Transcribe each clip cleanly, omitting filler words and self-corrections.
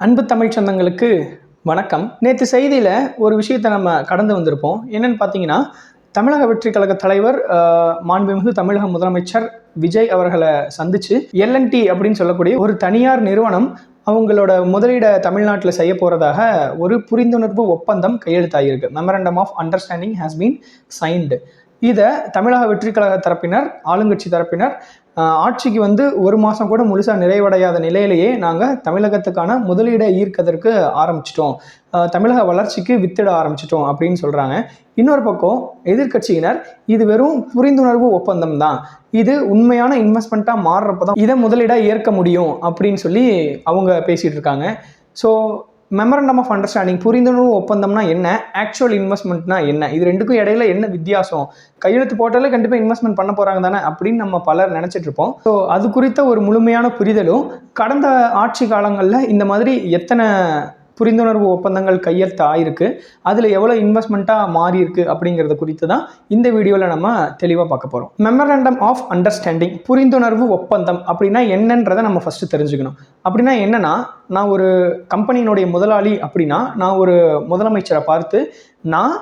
அன்பு தமிழ் சொந்தங்களுக்கு வணக்கம். நேற்று செய்தியில் ஒரு விஷயத்தை நம்ம கடந்து வந்திருப்போம். என்னன்னு பார்த்தீங்கன்னா, தமிழக வெற்றி கழக தலைவர் மாண்புமிகு தமிழக முதலமைச்சர் விஜய் அவர்களை சந்திச்சு எல்என்டி அப்படின்னு சொல்லக்கூடிய ஒரு தனியார் நிறுவனம் அவங்களோட முதலீடை தமிழ்நாட்டில் செய்ய போகிறதாக ஒரு புரிந்துணர்வு ஒப்பந்தம் கையெழுத்தாகியிருக்கு. Memorandum of understanding has been signed. இதை தமிழக வெற்றி கழக தரப்பினர், ஆளுங்கட்சி தரப்பினர் ஆட்சிக்கு வந்து ஒரு மாதம் கூட முழுசாக நிறைவடையாத நிலையிலேயே நாங்கள் தமிழகத்துக்கான முதலீடை ஈர்க்கதற்கு ஆரம்பிச்சிட்டோம், தமிழக வளர்ச்சிக்கு வித்திட ஆரம்பிச்சிட்டோம் அப்படின்னு சொல்கிறாங்க. இன்னொரு பக்கம் எதிர்கட்சியினர் இது வெறும் புரிந்துணர்வு ஒப்பந்தம் தான், இது உண்மையான இன்வெஸ்ட்மெண்ட்டாக மாறுறப்ப தான் இதை முதலீடாக ஏற்க முடியும் அப்படின்னு சொல்லி அவங்க பேசிகிட்டு இருக்காங்க. ஸோ மெமரண்டம் ஆஃப் அண்டர்ஸ்டாண்டிங், புரிந்துணர்வு ஒப்பந்தம்னா என்ன, ஆக்சுவல் இன்வெஸ்ட்மெண்ட்னா என்ன, இது ரெண்டுக்கும் இடையில என்ன வித்தியாசம், கையெழுத்து போட்டாலே கண்டிப்பாக இன்வெஸ்ட்மெண்ட் பண்ண போகிறாங்க தானே அப்படின்னு நம்ம பலர் நினச்சிட்டு இருப்போம். ஸோ அது குறித்த ஒரு முழுமையான புரிதலும், கடந்த ஆட்சி காலங்களில் இந்த மாதிரி எத்தனை புரிந்துணர்வு ஒப்பந்தங்கள் கையெழுத்து ஆயிருக்கு, அதில் எவ்வளோ இன்வெஸ்ட்மெண்ட்டாக மாறி இருக்கு அப்படிங்கிறத குறித்து தான் இந்த வீடியோவில் நம்ம தெளிவாக பார்க்க போகிறோம். மெமரண்டம் ஆஃப் அண்டர்ஸ்டாண்டிங், புரிந்துணர்வு ஒப்பந்தம் அப்படின்னா என்னன்றதை நம்ம ஃபஸ்ட்டு தெரிஞ்சுக்கணும். அப்படின்னா என்னன்னா, நான் ஒரு கம்பெனியினுடைய முதலாளி அப்படின்னா, நான் ஒரு முதலமைச்சரை பார்த்து நான்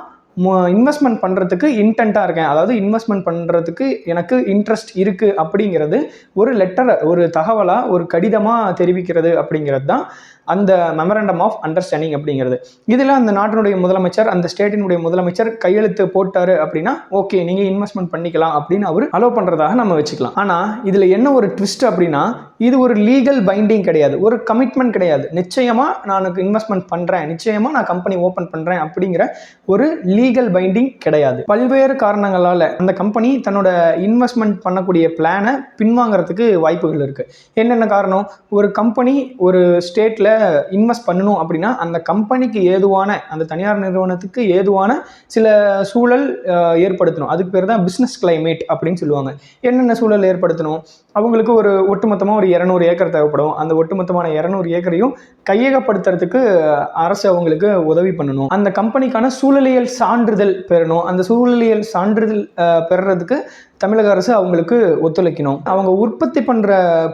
இன்வெஸ்ட்மெண்ட் பண்ணுறதுக்கு இன்டென்ட்டாக இருக்கேன், அதாவது இன்வெஸ்ட்மெண்ட் பண்ணுறதுக்கு எனக்கு இன்ட்ரெஸ்ட் இருக்குது அப்படிங்கிறது ஒரு லெட்டரை, ஒரு தகவலாக, ஒரு கடிதமாக தெரிவிக்கிறது அப்படிங்கிறது தான் அந்த மெமரண்டம் ஆஃப் அண்டர்ஸ்டாண்டிங் அப்படிங்கிறது. இதில் அந்த நாட்டினுடைய முதலமைச்சர், அந்த ஸ்டேட்டினுடைய முதலமைச்சர் கையெழுத்து போட்டார் அப்படின்னா ஓகே நீங்கள் இன்வெஸ்ட்மெண்ட் பண்ணிக்கலாம் அப்படின்னு அவர் அலோவ் பண்ணுறதாக நம்ம வச்சுக்கலாம். ஆனால் இதில் என்ன ஒரு ட்விஸ்ட் அப்படின்னா, இது ஒரு லீகல் பைண்டிங் கிடையாது, ஒரு கமிட்மெண்ட் கிடையாது. நிச்சயமாக நான் இன்வெஸ்ட்மெண்ட் பண்ணுறேன், நிச்சயமாக நான் கம்பெனி ஓப்பன் பண்ணுறேன் அப்படிங்கிற ஒரு லீகல் பைண்டிங் கிடையாது. பல்வேறு காரணங்களால் அந்த கம்பெனி தன்னோட இன்வெஸ்ட்மெண்ட் பண்ணக்கூடிய பிளானை பின்வாங்கிறதுக்கு வாய்ப்புகள் இருக்குது. என்னென்ன காரணம்? ஒரு கம்பெனி ஒரு ஸ்டேட்டில் இன்வெஸ்ட் பண்ணணும் அப்படின்னா அந்த கம்பெனிக்கு ஏதுவான, அந்த தனியார் நிறுவனத்துக்கு ஏதுவான சில சூழல் ஏற்படுத்தணும். அதுக்கு பேர் தான் பிஸ்னஸ் கிளைமேட் அப்படின்னு சொல்லுவாங்க. என்னென்ன சூழல் ஏற்படுத்தணும்? அவங்களுக்கு ஒரு ஒட்டுமொத்தமாக ஒரு 200 ஏக்கர் தேவைப்படும். அந்த ஒட்டுமொத்தமான 200 ஏக்கரையும் கையகப்படுத்துறதுக்கு அரசு அவங்களுக்கு உதவி பண்ணணும். அந்த கம்பெனிக்கான சூழலியல் சான்றிதழ் பெறணும். அந்த சூழலியல் சான்றிதழ் பெறுறதுக்கு தமிழக அரசு அவங்களுக்கு ஒத்துழைக்கணும். அவங்க உற்பத்தி பண்ணுற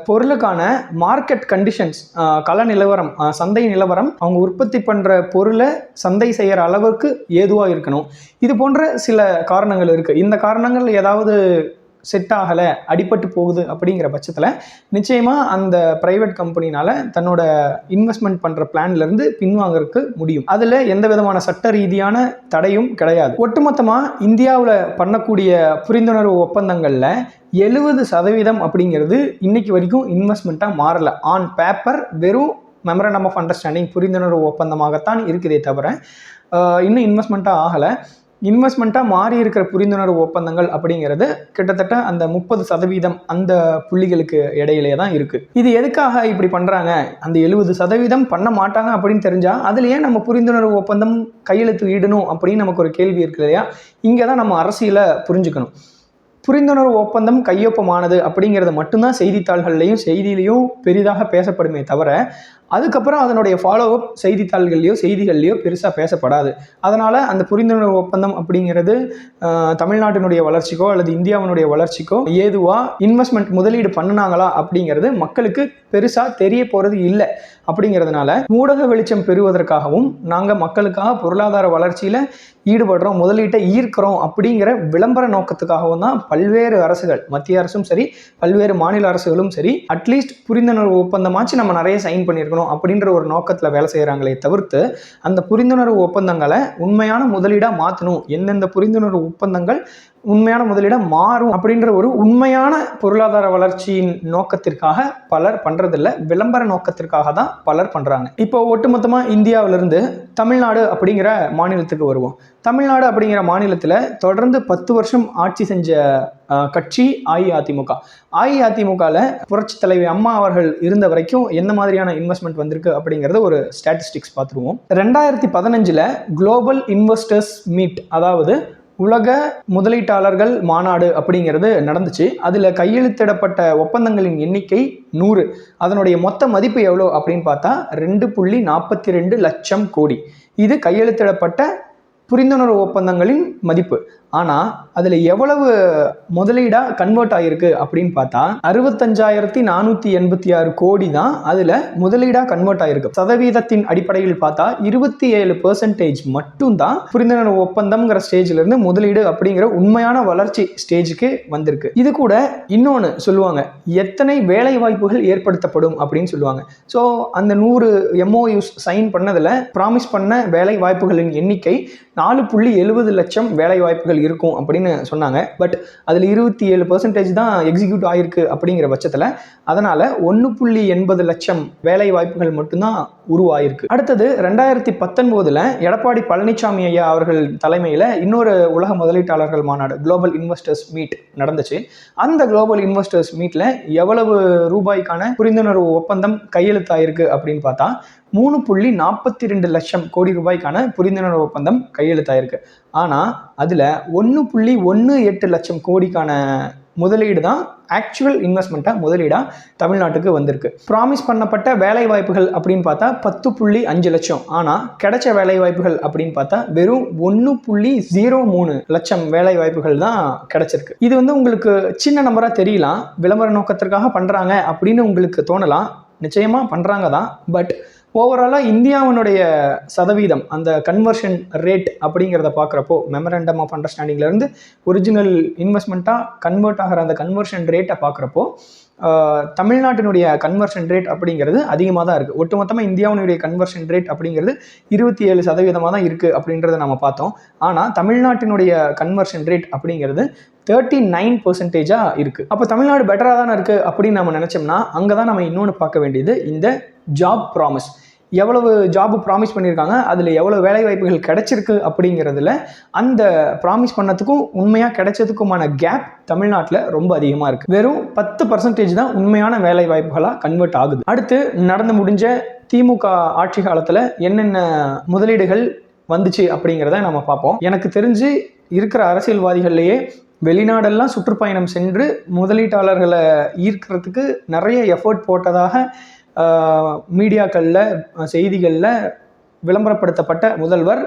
பொருளுக்கான மார்க்கெட் கண்டிஷன்ஸ், கள நிலவரம், சந்தை நிலவரம், அவங்க உற்பத்தி பண்ணுற பொருளை சந்தை செய்கிற அளவுக்கு ஏதுவாக இருக்கணும். இது போன்ற சில காரணங்கள் இருக்குது. இந்த காரணங்கள் ஏதாவது செட் ஆகலை, அடிபட்டு போகுது அப்படிங்கிற பட்சத்தில் நிச்சயமாக அந்த ப்ரைவேட் கம்பெனினால் தன்னோட இன்வெஸ்ட்மெண்ட் பண்ணுற பிளான்லேருந்து பின்வாங்கிறதுக்கு முடியும். அதில் எந்த விதமான சட்ட ரீதியான தடையும் கிடையாது. ஒட்டுமொத்தமாக இந்தியாவில் பண்ணக்கூடிய புரிந்துணர்வு ஒப்பந்தங்களில் 70% அப்படிங்கிறது இன்னைக்கு வரைக்கும் இன்வெஸ்ட்மெண்ட்டாக மாறலை. ஆன் பேப்பர் வெறும் மெமரண்டம் ஆஃப் அண்டர்ஸ்டாண்டிங், புரிந்துணர்வு ஒப்பந்தமாகத்தான் இருக்குதே தவிர இன்னும் இன்வெஸ்ட்மெண்ட்டாக ஆகலை. இன்வெஸ்ட்மெண்ட்டாக மாறி இருக்கிற புரிந்துணர்வு ஒப்பந்தங்கள் அப்படிங்கிறது கிட்டத்தட்ட அந்த 30% அந்த புள்ளிகளுக்கு இடையிலே தான் இருக்குது. இது எதுக்காக இப்படி பண்ணுறாங்க? அந்த 70% பண்ண மாட்டாங்க அப்படின்னு தெரிஞ்சால் அதில் ஏன் நம்ம புரிந்துணர்வு ஒப்பந்தம் கையெழுத்து இடணும் அப்படின்னு நமக்கு ஒரு கேள்வி இருக்கு இல்லையா? இங்கே தான் நம்ம அரசியலை புரிஞ்சுக்கணும். புரிந்துணர்வு ஒப்பந்தம் கையொப்பமானது அப்படிங்கிறத மட்டும்தான் செய்தியிலையும் பெரிதாக பேசப்படுமே தவிர அதுக்கப்புறம் அதனுடைய ஃபாலோஅப் செய்திகள்லையோ பெருசாக பேசப்படாது. அதனால் அந்த புரிந்துணர்வு ஒப்பந்தம் அப்படிங்கிறது தமிழ்நாட்டினுடைய வளர்ச்சிக்கோ அல்லது இந்தியாவினுடைய வளர்ச்சிக்கோ ஏதுவாக இன்வெஸ்ட்மெண்ட் முதலீடு பண்ணினாங்களா அப்படிங்கிறது மக்களுக்கு பெருசாக தெரிய போகிறது இல்லை. அப்படிங்கிறதுனால ஊடக வெளிச்சம் பெறுவதற்காகவும், நாங்கள் மக்களுக்காக பொருளாதார வளர்ச்சியில் ஈடுபடுறோம், முதலீட்டை ஈர்க்கிறோம் அப்படிங்கிற விளம்பர நோக்கத்துக்காகவும் தான் பல்வேறு அரசுகள், மத்திய அரசும் சரி பல்வேறு மாநில அரசுகளும் சரி, அட்லீஸ்ட் புரிந்துணர்வு ஒப்பந்தமாச்சு நம்ம நிறைய சைன் பண்ணியிருக்கணும் அப்படின்ற ஒரு நோக்கத்தில் வேலை செய்கிறாங்களே தவிர்த்து அந்த புரிந்துணர்வு ஒப்பந்தங்களை உண்மையான முதலீடாக மாற்றணும், எந்தெந்த புரிந்துணர்வு ஒப்பந்தங்கள் உண்மையான முதலீடாக மாறும் அப்படின்ற ஒரு உண்மையான பொருளாதார வளர்ச்சியின் நோக்கத்திற்காக பலர் பண்ணுறதில்ல, விளம்பர நோக்கத்திற்காக தான் பலர் பண்ணுறாங்க. இப்போ ஒட்டுமொத்தமாக இந்தியாவிலிருந்து தமிழ்நாடு அப்படிங்கிற மாநிலத்துக்கு வருவோம். தமிழ்நாடு அப்படிங்கிற மாநிலத்தில் தொடர்ந்து 10 வருஷம் ஆட்சி செஞ்ச கட்சி அஇஅதிமுக. அஇஅதிமுகவில் புரட்சி தலைவி அம்மா அவர்கள் இருந்த வரைக்கும் எந்த மாதிரியான இன்வெஸ்ட்மெண்ட் வந்திருக்கு அப்படிங்கிறத ஒரு ஸ்டாட்டிஸ்டிக்ஸ் பார்த்துருவோம். 2015 குளோபல் இன்வெஸ்டர்ஸ் மீட், அதாவது உலக முதலீட்டாளர்கள் மாநாடு அப்படிங்கிறது நடந்துச்சு. அதில் கையெழுத்திடப்பட்ட ஒப்பந்தங்களின் எண்ணிக்கை 100. அதனுடைய மொத்த மதிப்பு எவ்வளோ அப்படின்னு பார்த்தா 2.42 லட்சம் கோடி. இது கையெழுத்திடப்பட்ட புரிந்துணர்வு ஒப்பந்தங்களின் மதிப்பு. ஆனால் அதில் எவ்வளவு முதலீடாக கன்வெர்ட் ஆகிருக்கு அப்படின்னு பார்த்தா 65,486 கோடி தான் அதில் முதலீடாக கன்வெர்ட் ஆகிருக்கு. சதவீதத்தின் அடிப்படையில் பார்த்தா 27% மட்டும்தான் புரிந்துணர்வு ஒப்பந்தம்ங்கிற ஸ்டேஜ்லேருந்து முதலீடு அப்படிங்கிற உண்மையான வளர்ச்சி ஸ்டேஜுக்கு வந்திருக்கு. இது கூட இன்னொன்று சொல்லுவாங்க, எத்தனை வேலை வாய்ப்புகள் ஏற்படுத்தப்படும் அப்படின்னு சொல்லுவாங்க. ஸோ அந்த 100 MOUs சைன் பண்ணதில் ப்ராமிஸ் பண்ண வேலை வாய்ப்புகளின் எண்ணிக்கை 4.70 லட்சம் வேலை வாய்ப்புகள் இருக்கும் அப்படின்னு சொன்னாங்க. பட் அதில் 27% தான் எக்ஸிக்யூட் ஆகிருக்கு அப்படிங்கிற பட்சத்தில் அதனால் 1.80 லட்சம் வேலை வாய்ப்புகள் மட்டும்தான் உருவாயிருக்கு. அடுத்தது 2019 எடப்பாடி பழனிசாமி ஐயா அவர்கள் தலைமையில் இன்னொரு உலக முதலீட்டாளர்கள் மாநாடு குளோபல் இன்வெஸ்டர்ஸ் மீட் நடந்துச்சு. அந்த குளோபல் இன்வெஸ்டர்ஸ் மீட்டில் எவ்வளவு ரூபாய்க்கான புரிந்துணர்வு ஒப்பந்தம் கையெழுத்தாயிருக்கு அப்படின்னு பார்த்தா 3.42 லட்சம் கோடி ரூபாய்க்கான புரிந்துணர்வு ஒப்பந்தம் கையெழுத்தாயிருக்கு. ஆனால் அதில் 1.18 லட்சம் கோடிக்கான முதலீடு தான் ஆக்சுவல் இன்வெஸ்ட்மெண்ட்டாக முதலீடாக தமிழ்நாட்டுக்கு வந்திருக்கு. ப்ராமிஸ் பண்ணப்பட்ட வேலை வாய்ப்புகள் அப்படின்னு பார்த்தா 10.5 லட்சம். ஆனால் கிடைச்ச வேலை வாய்ப்புகள் அப்படின்னு பார்த்தா வெறும் 1.03 லட்சம் வேலை வாய்ப்புகள் தான் கிடைச்சிருக்கு. இது உங்களுக்கு சின்ன நம்பராக தெரியலாம், விளம்பர நோக்கத்திற்காக பண்ணுறாங்க அப்படின்னு உங்களுக்கு தோணலாம். நிச்சயமாக பண்ணுறாங்க தான். பட் ஓவராலாக இந்தியாவினுடைய சதவீதம் அந்த கன்வர்ஷன் ரேட் அப்படிங்கிறத பார்க்குறப்போ மெமரண்டம் ஆஃப் அண்டர்ஸ்டாண்டிங்லேருந்து ஒரிஜினல் இன்வெஸ்ட்மெண்ட்டாக கன்வெர்ட் ஆகிற அந்த கன்வர்ஷன் ரேட்டை பார்க்குறப்போ தமிழ்நாட்டினுடைய கன்வர்ஷன் ரேட் அப்படிங்கிறது அதிகமாக தான் இருக்குது. ஒட்டுமொத்தமாக இந்தியாவினுடைய கன்வர்ஷன் ரேட் அப்படிங்கிறது 27% தான் இருக்குது அப்படின்றத நம்ம பார்த்தோம். ஆனால் தமிழ்நாட்டினுடைய கன்வர்ஷன் ரேட் அப்படிங்கிறது 39% இருக்குது. அப்போ தமிழ்நாடு பெட்டராக தானே இருக்குது அப்படின்னு நம்ம நினச்சோம்னா அங்கே தான் நம்ம இன்னொன்று பார்க்க வேண்டியது இந்த ஜாப் ப்ராமிஸ். எவ்வளவு ஜாப் ப்ராமிஸ் பண்ணியிருக்காங்க, அதில் எவ்வளோ வேலை வாய்ப்புகள் கிடைச்சிருக்கு அப்படிங்கிறதுல அந்த ப்ராமிஸ் பண்ணதுக்கும் உண்மையாக கிடைச்சதுக்குமான கேப் தமிழ்நாட்டில் ரொம்ப அதிகமாக இருக்குது. வெறும் 10% தான் உண்மையான வேலை வாய்ப்புகளாக கன்வெர்ட் ஆகுது. அடுத்து நடந்து முடிஞ்ச திமுக ஆட்சி காலத்தில் என்னென்ன முதலீடுகள் வந்துச்சு அப்படிங்கிறத நம்ம பார்ப்போம். எனக்கு தெரிஞ்சு இருக்கிற அரசியல்வாதிகள்லேயே வெளிநாடெல்லாம் சுற்றுப்பயணம் சென்று முதலீட்டாளர்களை ஈர்க்கிறதுக்கு நிறைய எஃபர்ட் போட்டதாக மீடியாக்களில் செய்திகளில் விளம்பரப்படுத்தப்பட்ட முதல்வர்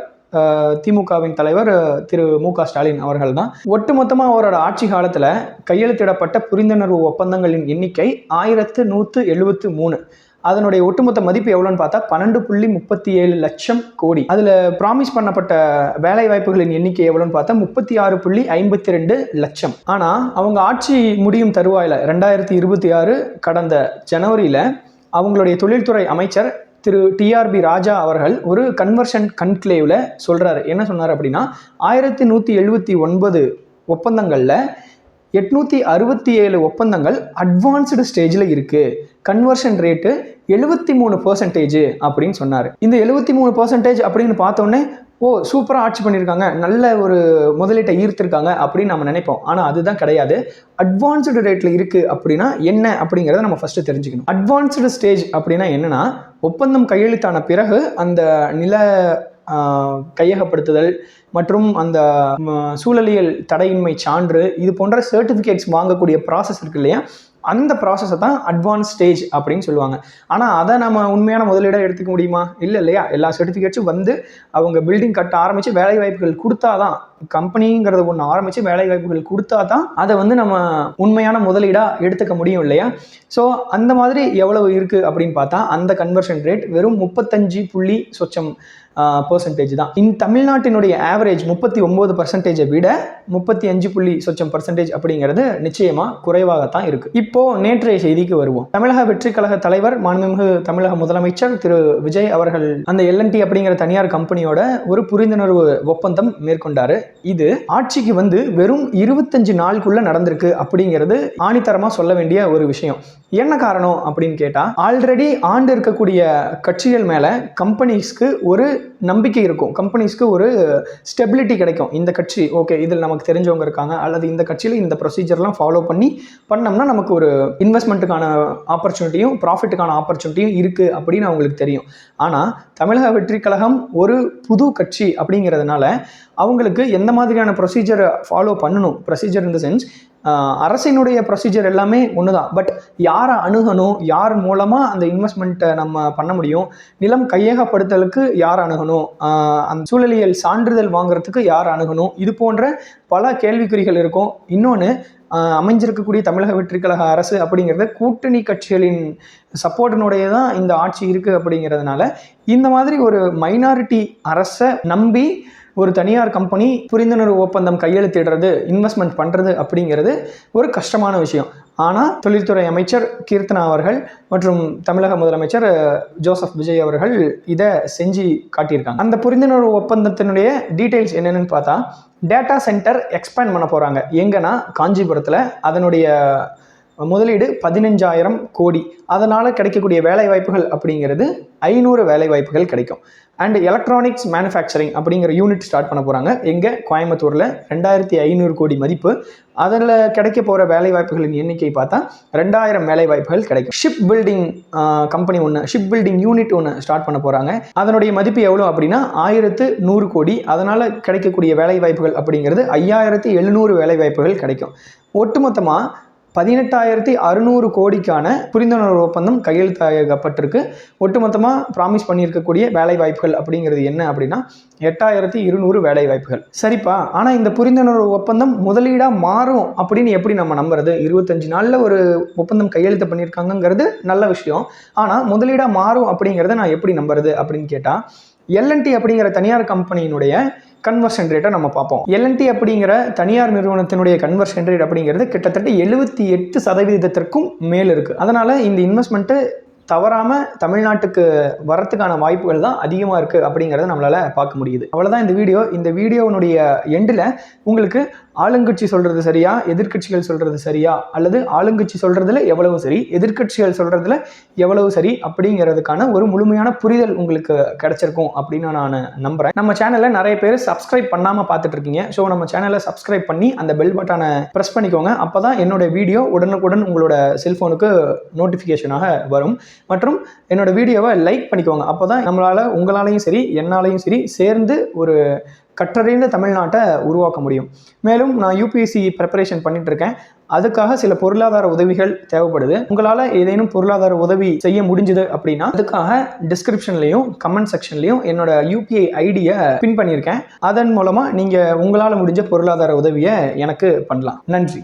திமுகவின் தலைவர் திரு மு.க. ஸ்டாலின் அவர்கள் தான். ஒட்டுமொத்தமாக அவரோட ஆட்சி காலத்தில் கையெழுத்திடப்பட்ட புரிந்துணர்வு ஒப்பந்தங்களின் எண்ணிக்கை 1173. அதனுடைய ஒட்டுமொத்த மதிப்பு எவ்வளோன்னு பார்த்தா 12.37 லட்சம் கோடி. அதில் ப்ராமிஸ் பண்ணப்பட்ட வேலை வாய்ப்புகளின் எண்ணிக்கை எவ்வளோன்னு பார்த்தா 36.52 லட்சம். ஆனால் அவங்க ஆட்சி முடியும் தருவாயில் 2026 கடந்த ஜனவரியில் அவங்களுடைய தொழில்துறை அமைச்சர் திரு டிஆர்பி ராஜா அவர்கள் ஒரு கன்வர்ஷன் கன்க்ளேவில் சொல்கிறாரு. என்ன சொன்னார் அப்படின்னா 1179 ஒப்பந்தங்களில் 867 ஒப்பந்தங்கள் அட்வான்ஸ்டு ஸ்டேஜில் இருக்குது, கன்வர்ஷன் ரேட்டு 73% அப்படின்னு சொன்னார். இந்த 73% அப்படின்னு பார்த்தோன்னே ஓ சூப்பராக ஆட்சி பண்ணியிருக்காங்க, நல்ல ஒரு முதலீட்டை ஈர்த்திருக்காங்க அப்படின்னு நம்ம நினைப்போம். ஆனால் அதுதான் கிடையாது. அட்வான்ஸ்டு ரேட்டில் இருக்குது அப்படின்னா என்ன அப்படிங்கிறத நம்ம ஃபஸ்ட்டு தெரிஞ்சுக்கணும். அட்வான்ஸ்டு ஸ்டேஜ் அப்படின்னா என்னென்னா, ஒப்பந்தம் கையெழுத்தான பிறகு அந்த நில கையகப்படுத்துதல் மற்றும் அந்த சூழலியல் தடையின்மை சான்று இது போன்ற சர்டிஃபிகேட்ஸ் வாங்கக்கூடிய ப்ராசஸ் இருக்கு இல்லையா, அந்த ப்ராசஸை தான் அட்வான்ஸ் ஸ்டேஜ் அப்படின்னு சொல்லுவாங்க. ஆனால் அதை நம்ம உண்மையான முதலீடாக எடுத்துக்க முடியுமா? இல்லை இல்லையா. எல்லா சர்டிஃபிகேட்ஸும் வந்து அவங்க பில்டிங் கட்ட ஆரம்பித்து வேலை வாய்ப்புகள் கொடுத்தா தான், கம்பெனிங்கிறது ஒன்று ஆரம்பித்து வேலை வாய்ப்புகள் கொடுத்தா தான் அதை வந்து நம்ம உண்மையான முதலீடாக எடுத்துக்க முடியும் இல்லையா. ஸோ அந்த மாதிரி எவ்வளவு இருக்குது அப்படின்னு பார்த்தா அந்த கன்வர்ஷன் ரேட் வெறும் 35% தான். இந்த தமிழ்நாட்டினுடைய ஆவரேஜ் 39% விட 35% அப்படிங்கிறது நிச்சயமாக குறைவாகத்தான் இருக்குது. இப்போ நேற்றைய செய்திக்கு வருவோம். தமிழக வெற்றி கழக தலைவர் மாண்புமிகு தமிழக முதலமைச்சர் திரு விஜய் அவர்கள் அந்த L&T அப்படிங்கிற தனியார் கம்பெனியோட ஒரு புரிந்துணர்வு ஒப்பந்தம் மேற்கொண்டாரு. இது ஆட்சிக்கு வந்து வெறும் 25 நாளுக்குள்ள நடந்திருக்கு அப்படிங்கிறது ஆணித்தரமாக சொல்ல வேண்டிய ஒரு விஷயம். என்ன காரணம் அப்படின்னு கேட்டால், ஆல்ரெடி ஆண்டு இருக்கக்கூடிய கட்சிகள் மேலே கம்பெனிஸ்க்கு ஒரு நம்பிக்கை இருக்கும், கம்பெனிஸ்க்கு ஒரு ஸ்டெபிலிட்டி கிடைக்கும். இந்த கட்சி ஓகே, இதில் நமக்கு தெரிஞ்சவங்க இருக்காங்க, அல்லது இந்த கட்சியில் இந்த ப்ரொசீஜர்லாம் ஃபாலோ பண்ணோம்னா நமக்கு ஒரு இன்வெஸ்ட்மெண்ட்டுக்கான ஆப்பர்ச்சுனிட்டியும் ப்ராஃபிட்டுக்கான ஆப்பர்ச்சுனிட்டியும் இருக்குது அப்படின்னு அவங்களுக்கு தெரியும். ஆனால் தமிழக வெற்றி கழகம் ஒரு புது கட்சி அப்படிங்கிறதுனால அவங்களுக்கு எந்த மாதிரியான ப்ரொசீஜரை ஃபாலோ பண்ணணும், ப்ரொசீஜர் இன் த சென்ஸ் அரசினுடைய ப்ரொசீஜர் எல்லாமே ஒன்று தான். பட் யாரை அணுகணும், யார் மூலமாக அந்த இன்வெஸ்ட்மெண்ட்டை நம்ம பண்ண முடியும், நிலம் கையகப்படுத்தலுக்கு யார் அணுகணும், அந்த சூழலியல் சான்றிதழ் வாங்குறதுக்கு யார் அணுகணும், இது போன்ற பல கேள்விக்குறிகள் இருக்கும். இன்னொன்று, அமைஞ்சிருக்கக்கூடிய தமிழக வெற்றி கழக அரசு அப்படிங்கிறத கூட்டணி கட்சிகளின் சப்போர்ட்டினுடைய தான் இந்த ஆட்சி இருக்குது. அப்படிங்கிறதுனால இந்த மாதிரி ஒரு மைனாரிட்டி அரசை நம்பி ஒரு தனியார் கம்பெனி புரிந்துணர்வு ஒப்பந்தம் கையெழுத்திடுறது, இன்வெஸ்ட்மெண்ட் பண்ணுறது அப்படிங்கிறது ஒரு கஷ்டமான விஷயம். ஆனால் தொழில்துறை அமைச்சர் கீர்த்தனா அவர்கள் மற்றும் தமிழக முதலமைச்சர் ஜோசப் விஜய் அவர்கள் இதை செஞ்சு காட்டியிருக்காங்க. அந்த புரிந்துணர்வு ஒப்பந்தத்தினுடைய டீட்டெயில்ஸ் என்னென்னு பார்த்தா, டேட்டா சென்டர் எக்ஸ்பேண்ட் பண்ண போகிறாங்க. எங்கன்னா காஞ்சிபுரத்தில். அதனுடைய முதலீடு 15,000 கோடி. அதனால் கிடைக்கக்கூடிய வேலைவாய்ப்புகள் அப்படிங்கிறது 500 வேலைவாய்ப்புகள் கிடைக்கும். அண்ட் எலக்ட்ரானிக்ஸ் மேனுஃபேக்சரிங் அப்படிங்கிற யூனிட் ஸ்டார்ட் பண்ண போகிறாங்க. எங்கே? கோயம்புத்தூரில். 2,500 கோடி மதிப்பு. அதில் கிடைக்க போகிற வேலைவாய்ப்புகளின் எண்ணிக்கை பார்த்தா 2,000 வேலைவாய்ப்புகள் கிடைக்கும். ஷிப் பில்டிங் கம்பெனி ஒன்று, ஷிப் பில்டிங் யூனிட் ஒன்று ஸ்டார்ட் பண்ண போகிறாங்க. அதனுடைய மதிப்பு எவ்வளோ அப்படின்னா 1,100 கோடி. அதனால் கிடைக்கக்கூடிய வேலைவாய்ப்புகள் அப்படிங்கிறது 5,700 வேலைவாய்ப்புகள் கிடைக்கும். ஒட்டுமொத்தமாக 18,600 கோடிக்கான புரிந்துணர்வு ஒப்பந்தம் கையெழுத்தாகப்பட்டிருக்கு. ஒட்டுமொத்தமாக ப்ராமிஸ் பண்ணியிருக்கக்கூடிய வேலை வாய்ப்புகள் அப்படிங்கிறது என்ன அப்படின்னா 8,200 வேலை வாய்ப்புகள். சரிப்பா, ஆனால் இந்த புரிந்துணர்வு ஒப்பந்தம் முதலீடாக மாறும் அப்படின்னு எப்படி நம்ம நம்புறது? 25 நாளில் ஒரு ஒப்பந்தம் கையெழுத்து பண்ணியிருக்காங்கிறது நல்ல விஷயம். ஆனால் முதலீடாக மாறும் அப்படிங்கிறத நான் எப்படி நம்புறது அப்படின்னு கேட்டால், L&T அப்படிங்கிற தனியார் கம்பெனியினுடைய கன்வர்ஷன் ரேட்டை நம்ம பார்ப்போம். L&T அப்படிங்கிற தனியார் நிறுவனத்தினுடைய கன்வர்ஷன் ரேட் அப்படிங்கிறது கிட்டத்தட்ட 78% மேல் இருக்குது. அதனால் இந்த இன்வெஸ்ட்மெண்ட்டு தவறாமல் தமிழ்நாட்டுக்கு வரத்துக்கான வாய்ப்புகள் தான் அதிகமாக இருக்குது அப்படிங்கிறத நம்மளால் பார்க்க முடியுது. அவ்வளோதான் இந்த வீடியோ. இந்த வீடியோனுடைய எண்டில் உங்களுக்கு ஆளுங்கட்சி சொல்கிறது சரியா, எதிர்கட்சிகள் சொல்கிறது சரியா, அல்லது ஆளுங்கட்சி சொல்கிறதுல எவ்வளவு சரி, எதிர்கட்சிகள் சொல்கிறதுல எவ்வளவு சரி அப்படிங்கிறதுக்கான ஒரு முழுமையான புரிதல் உங்களுக்கு கிடைச்சிருக்கும் அப்படின்னு நான் நம்புகிறேன். நம்ம சேனலில் நிறைய பேர் சப்ஸ்கிரைப் பண்ணாமல் பார்த்துட்டு இருக்கீங்க. ஸோ நம்ம சேனலை சப்ஸ்கிரைப் பண்ணி அந்த பெல் பட்டனை ப்ரெஸ் பண்ணிக்கோங்க. அப்போ தான் என்னோட வீடியோ உடனுக்குடன் உங்களோட செல்ஃபோனுக்கு நோட்டிஃபிகேஷனாக வரும். மற்றும் என்னோட வீடியோவை லைக் பண்ணிக்கோங்க. அப்போ தான் உங்களாலையும் சரி என்னாலையும் சரி சேர்ந்து ஒரு கற்றறிந்த தமிழ்நாட்டை உருவாக்க முடியும். மேலும் நான் UPSC ப்ரிப்பரேஷன் பண்ணிட்டு இருக்கேன். அதுக்காக சில பொருளாதார உதவிகள் தேவைப்படுது. உங்களால் ஏதேனும் பொருளாதார உதவி செய்ய முடிஞ்சுது அப்படின்னா அதுக்காக டிஸ்கிரிப்ஷன்லையும் கமெண்ட் செக்ஷன்லையும் என்னோட UPI ஐடியை பின் பண்ணியிருக்கேன். அதன் மூலமாக நீங்கள் உங்களால் முடிஞ்ச பொருளாதார உதவியை எனக்கு பண்ணலாம். நன்றி.